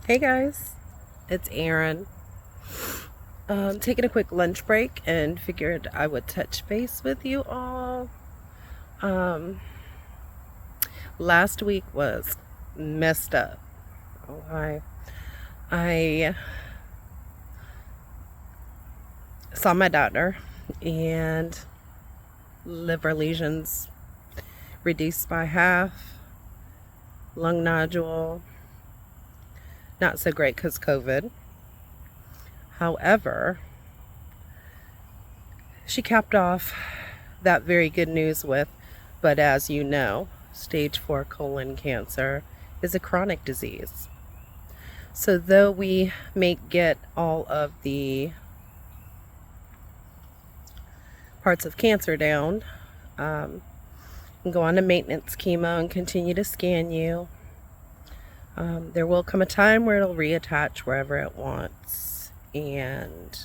Hey guys, it's Erin. Taking a quick lunch break and figured I would touch base with you all. Um, Last week was messed up. Okay. I saw my doctor and liver lesions reduced by half, lung nodule, not so great because COVID. However, she capped off that very good news with, but as you know, stage 4 colon cancer is a chronic disease. So though we may get all of the parts of cancer down, and go on to maintenance chemo and continue to scan you, there will come a time where it'll reattach wherever it wants. And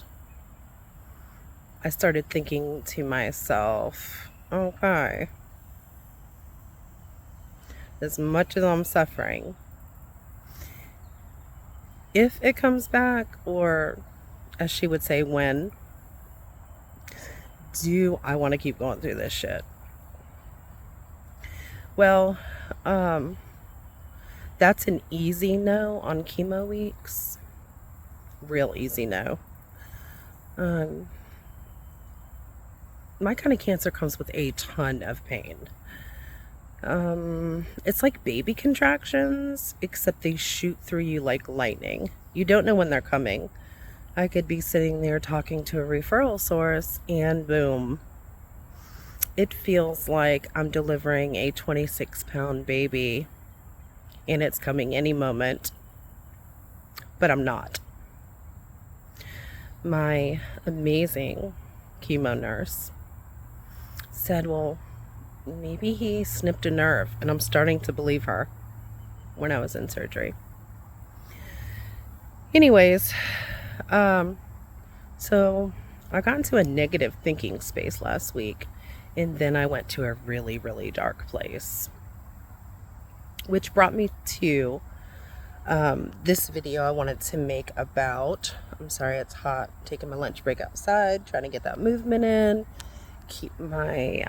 I started thinking to myself, okay, as much as I'm suffering, if it comes back, or as she would say, when, do I want to keep going through this shit? Well, that's an easy no on chemo weeks. Real easy no. My kind of cancer comes with a ton of pain. It's like baby contractions, except they shoot through you like lightning. You don't know when they're coming. I could be sitting there talking to a referral source and boom. It feels like I'm delivering a 26-pound baby and it's coming any moment, but I'm not. My amazing chemo nurse said, well, maybe he snipped a nerve, and I'm starting to believe her when I was in surgery. Anyways, so I got into a negative thinking space last week, and then I went to a really, really dark place, which brought me to this video I wanted to make about, I'm sorry it's hot, taking my lunch break outside, trying to get that movement in, keep my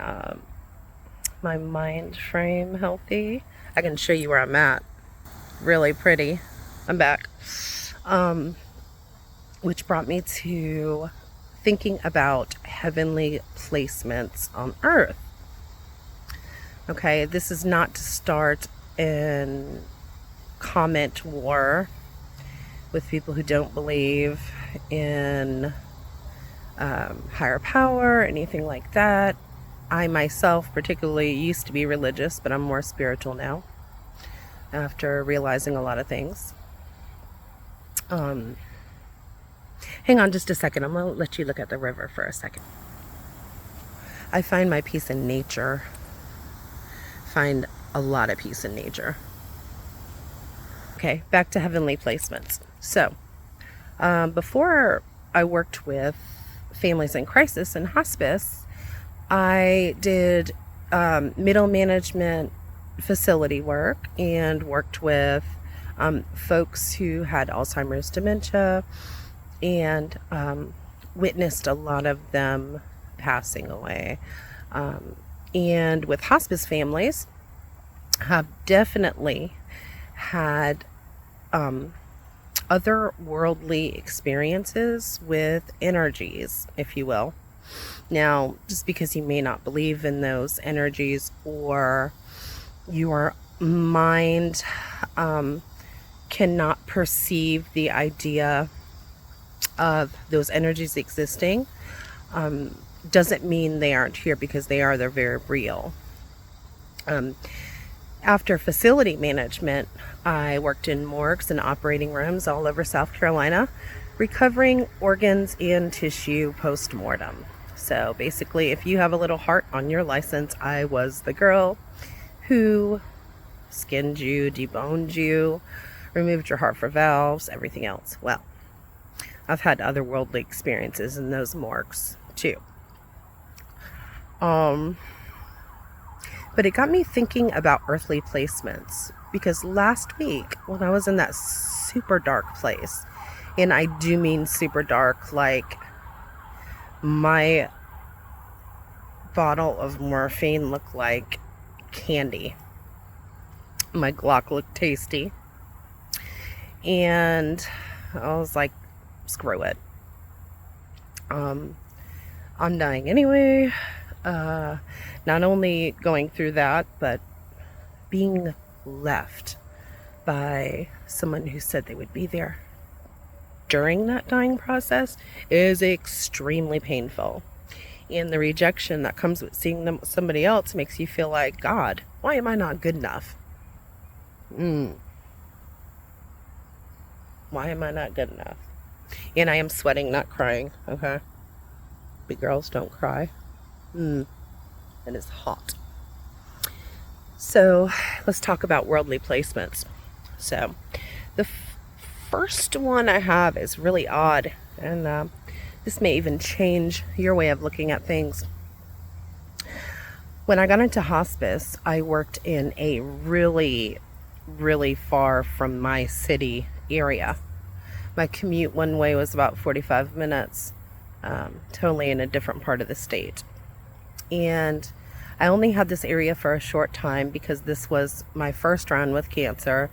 my mind frame healthy. I can show you where I'm at. Really pretty. I'm back. Which brought me to thinking about heavenly placements on earth. Okay, this is not to start an comment war with people who don't believe in higher power or anything like that. I myself particularly used to be religious, but I'm more spiritual now after realizing a lot of things. Hang on just a second. I'm going to let you look at the river for a second. I find my peace in nature. Find a lot of peace in nature. Okay, back to heavenly placements. So, before I worked with families in crisis and hospice, I did middle management facility work and worked with folks who had Alzheimer's, dementia, and witnessed a lot of them passing away. And with hospice families, have definitely had otherworldly experiences with energies, if you will. Now, just because you may not believe in those energies, or your mind cannot perceive the idea of those energies existing, doesn't mean they aren't here, because they are. They're very real. After facility management, I worked in morgues and operating rooms all over South Carolina, recovering organs and tissue post-mortem. So basically, if you have a little heart on your license, I was the girl who skinned you, deboned you, removed your heart for valves, everything else. Well, I've had otherworldly experiences in those morgues too. But it got me thinking about earthly placements, because last week when I was in that super dark place. And I do mean super dark, like my bottle of morphine looked like candy. My Glock looked tasty. And I was like, screw it. I'm dying anyway. Not only going through that, but being left by someone who said they would be there during that dying process is extremely painful. And the rejection that comes with seeing them with somebody else makes you feel like, God, why am I not good enough? Why am I not good enough? And I am sweating, not crying, okay? But girls don't cry. It is hot. So let's talk about worldly placements. So the first one I have is really odd, and this may even change your way of looking at things. When I got into hospice, I worked in a really, really far from my city area. My commute one way was about 45 minutes, totally in a different part of the state. And I only had this area for a short time because this was my first round with cancer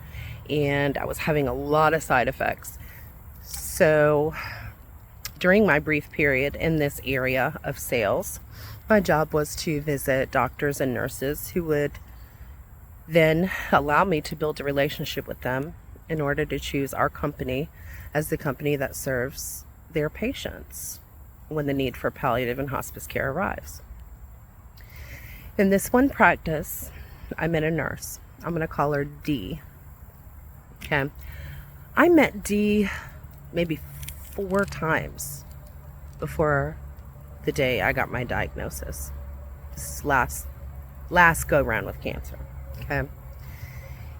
and I was having a lot of side effects. So during my brief period in this area of sales, my job was to visit doctors and nurses who would then allow me to build a relationship with them in order to choose our company as the company that serves their patients when the need for palliative and hospice care arrives. In this one practice, I met a nurse. I'm going to call her D. Okay. I met D maybe 4 times before the day I got my diagnosis. This last go round with cancer. Okay.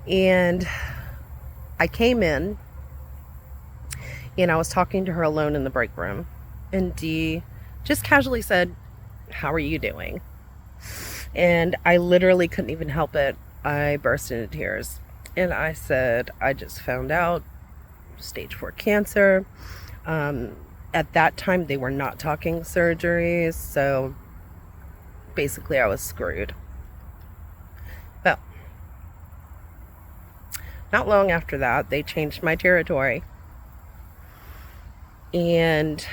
And I came in and I was talking to her alone in the break room, and Dee just casually said, "How are you doing?" And I literally couldn't even help it. I burst into tears and I said, "I just found out stage 4 cancer." At that time they were not talking surgeries, so basically I was screwed. Well, not long after that, they changed my territory. And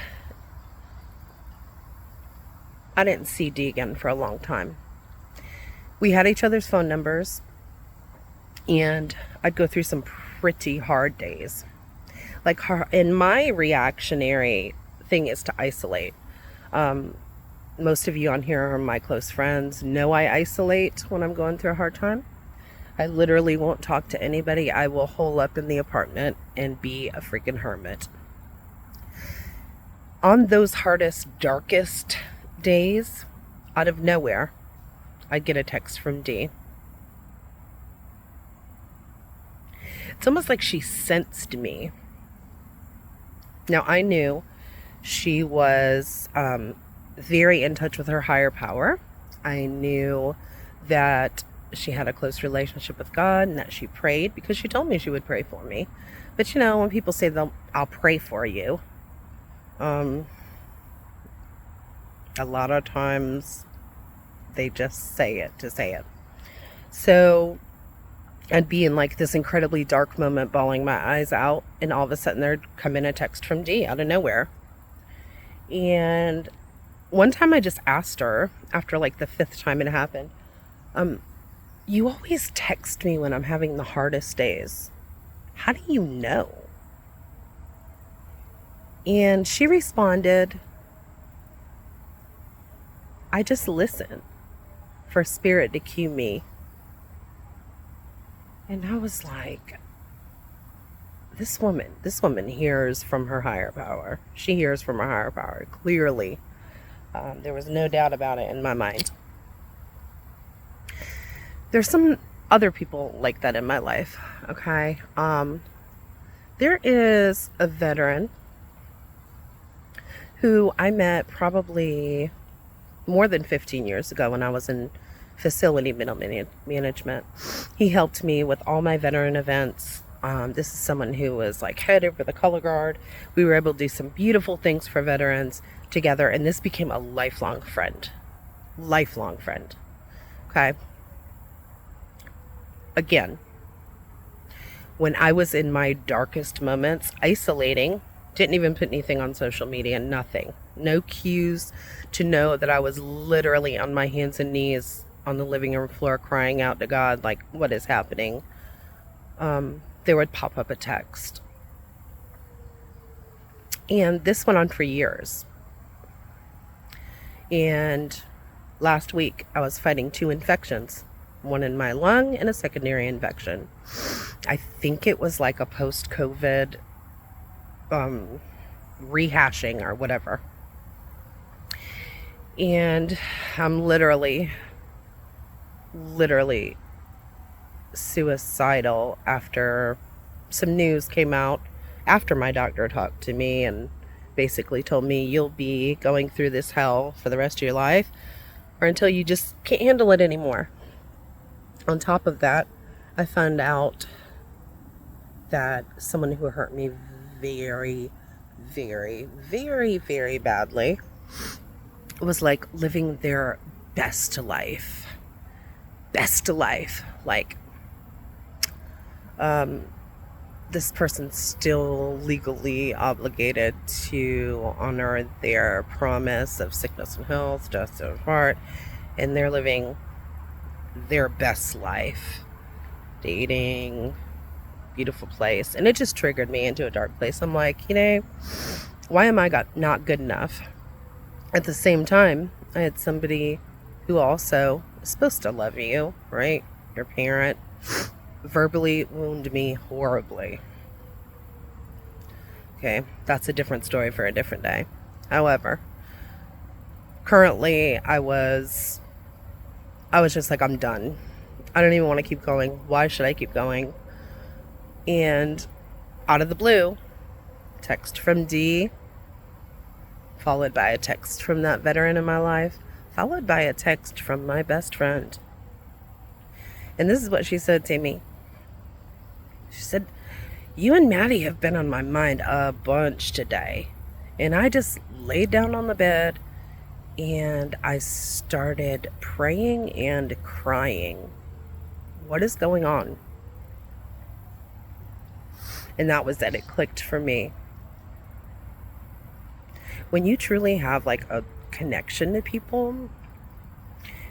I didn't see Dee again for a long time. We had each other's phone numbers, and I'd go through some pretty hard days. Like, and my reactionary thing is to isolate. Most of you on here are my close friends, know I isolate when I'm going through a hard time. I literally won't talk to anybody. I will hole up in the apartment and be a freaking hermit. On those hardest, darkest days, out of nowhere, I'd get a text from Dee. It's almost like she sensed me. Now, I knew she was very in touch with her higher power. I knew that she had a close relationship with God and that she prayed, because she told me she would pray for me. But you know, when people say I'll pray for you, a lot of times they just say it to say it. So I'd be in like this incredibly dark moment, bawling my eyes out, and all of a sudden there'd come in a text from Dee out of nowhere. And one time I just asked her, after like the 5th time it happened, "You always text me when I'm having the hardest days. How do you know?" And she responded, "I just listen for spirit to cue me." And I was like, this woman hears from her higher power. She hears from her higher power, clearly. There was no doubt about it in my mind. There's some other people like that in my life, okay? There is a veteran who I met probably more than 15 years ago when I was in facility middle management. He helped me with all my veteran events. This is someone who was like head over the color guard. We were able to do some beautiful things for veterans together, and this became a lifelong friend. Lifelong friend. Okay. Again, when I was in my darkest moments, isolating, didn't even put anything on social media, nothing. No cues to know that I was literally on my hands and knees on the living room floor crying out to God, like, what is happening? There would pop up a text. And this went on for years. And last week, I was fighting 2 infections, one in my lung and a secondary infection. I think it was like a post-COVID rehashing or whatever. And I'm literally suicidal after some news came out after my doctor talked to me and basically told me, you'll be going through this hell for the rest of your life or until you just can't handle it anymore. On top of that, I found out that someone who hurt me very, very, very, very badly was like living their best life. Like, this person's still legally obligated to honor their promise of sickness and health, death and heart, and they're living their best life, dating, beautiful place, and it just triggered me into a dark place. I'm like, why am I not good enough? At the same time, I had somebody who also is supposed to love you, right? Your parent verbally wound me horribly. Okay, that's a different story for a different day. However, currently I was just like, I'm done. I don't even want to keep going. Why should I keep going? And out of the blue, text from D, followed by a text from that veteran in my life, followed by a text from my best friend. And this is what she said to me. She said, you and Maddie have been on my mind a bunch today. And I just laid down on the bed and I started praying and crying. What is going on? And that was that. It clicked for me. When you truly have like a connection to people,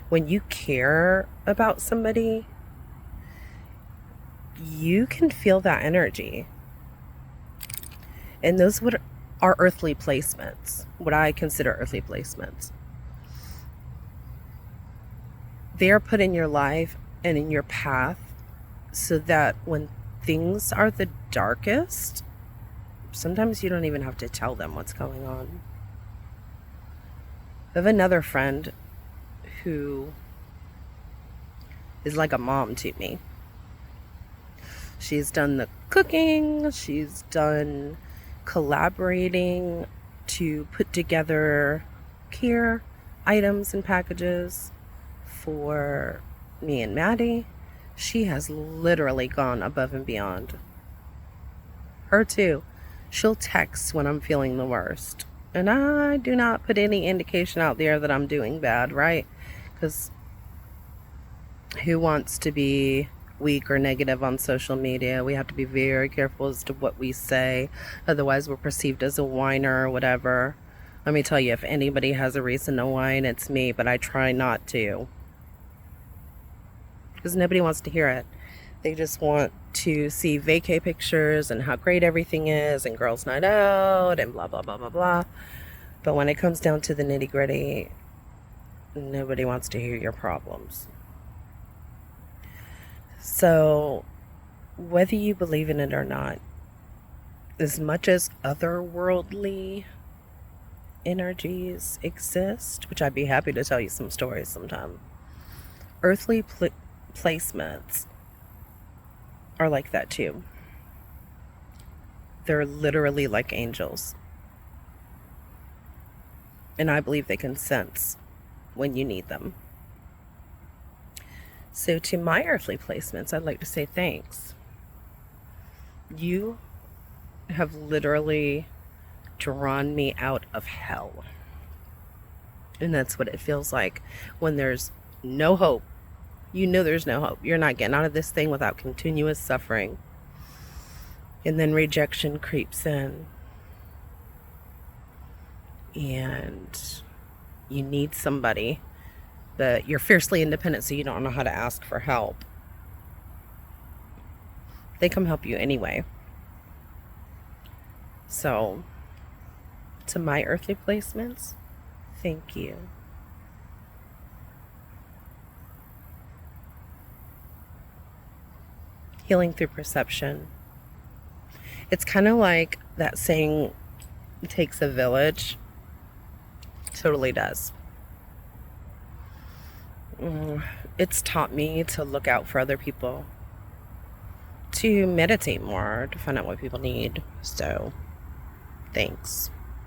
when you care about somebody, you can feel that energy. And those are earthly placements, what I consider earthly placements. They are put in your life and in your path so that when things are the darkest, sometimes you don't even have to tell them what's going on. I have another friend who is like a mom to me. She's done the cooking, she's done collaborating to put together care items and packages for me and Maddie. She has literally gone above and beyond. Her too. She'll text when I'm feeling the worst. And I do not put any indication out there that I'm doing bad, right? Because who wants to be weak or negative on social media? We have to be very careful as to what we say. Otherwise, we're perceived as a whiner or whatever. Let me tell you, if anybody has a reason to whine, it's me, but I try not to. Because nobody wants to hear it. They just want to see vacay pictures and how great everything is and girls' night out and blah, blah, blah, blah, blah. But when it comes down to the nitty-gritty, nobody wants to hear your problems. So, whether you believe in it or not, as much as otherworldly energies exist, which I'd be happy to tell you some stories sometime, earthly placements are like that too. They're literally like angels. And I believe they can sense when you need them. So to my earthly placements, I'd like to say thanks. You have literally drawn me out of hell. And that's what it feels like when there's no hope. You know there's no hope. You're not getting out of this thing without continuous suffering. And then rejection creeps in. And you need somebody, that you're fiercely independent, so you don't know how to ask for help. They come help you anyway. So, to my earthly placements, thank you. Healing through perception. It's kind of like that saying, it takes a village. Totally does. It's taught me to look out for other people, to meditate more, to find out what people need. So, thanks.